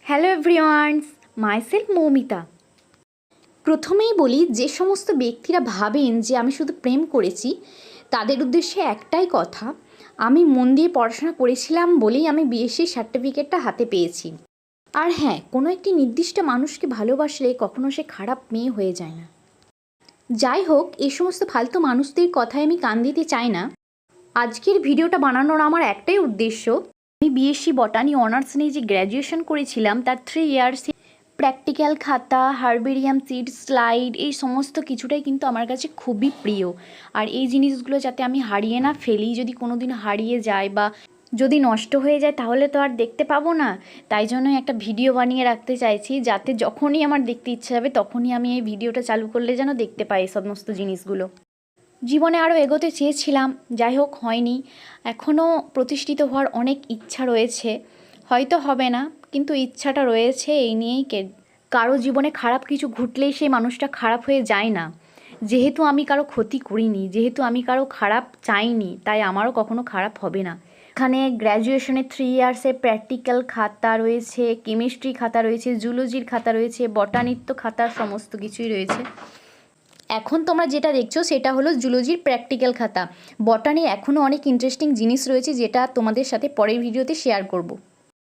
Hello everyone's, myself Moumita. প্রথমেই বলি, যে সমস্ত ব্যক্তিরা ভাবেন যে আমি শুধু প্রেম করেছি তাদের উদ্দেশ্যে একটাই কথা, আমি মন দিয়ে পড়াশোনা করেছিলাম বলেই আমি বিএসসি সার্টিফিকেটটা হাতে পেয়েছি। আর হ্যাঁ, কোনো একটি নির্দিষ্ট মানুষকে ভালোবাসলে কখনো সে খারাপ মেয়ে হয়ে যায় না। যাই হোক, এই সমস্ত ফালতু মানুষদের কথায় আমি কান দিতে চাই না। আজকের ভিডিওটা বানানোর আমার একটাই উদ্দেশ্য, আমি বিএসসি বটানি অনার্স নিয়ে যে গ্র্যাজুয়েশন করেছিলাম তার 3 ইয়ার্স প্র্যাকটিক্যাল খাতা, হার্বেরিয়াম সিড, স্লাইড, এই সমস্ত কিছুটাই কিন্তু আমার কাছে খুবই প্রিয়। আর এই জিনিসগুলো যাতে আমি হারিয়ে না ফেলি, যদি কোনো দিন হারিয়ে যায় বা যদি নষ্ট হয়ে যায় তাহলে তো আর দেখতে পাবো না। তাই জন্যই একটা ভিডিও বানিয়ে রাখতে চাইছি, যাতে যখনই আমার দেখতে ইচ্ছে হবে তখনই আমি এই ভিডিওটা চালু করলে যেন দেখতে পাই এই সমস্ত জিনিসগুলো। জীবনে আরও এগোতে চেয়েছিলাম, যাই হোক হয়নি। এখনও প্রতিষ্ঠিত হওয়ার অনেক ইচ্ছা রয়েছে, হয়তো হবে না কিন্তু ইচ্ছাটা রয়েছে। এই নিয়েই কারো জীবনে খারাপ কিছু ঘটলেই সেই মানুষটা খারাপ হয়ে যায় না। যেহেতু আমি কারো ক্ষতি করিনি, যেহেতু আমি কারো খারাপ চাইনি, তাই আমারও কখনো খারাপ হবে না। এখানে গ্র্যাজুয়েশনের 3 ইয়ার্সে প্র্যাকটিক্যাল খাতা রয়েছে, কেমিস্ট্রি খাতা রয়েছে, জুলজির খাতা রয়েছে, বটানিত্ব খাতা, সমস্ত কিছুই রয়েছে। এখন তোমরা যেটা দেখছো সেটা হলো জুলজির প্র্যাকটিক্যাল খাতা। বটানি এখনও অনেক ইন্টারেস্টিং জিনিস রয়েছে যেটা তোমাদের সাথে পরের ভিডিওতে শেয়ার করব।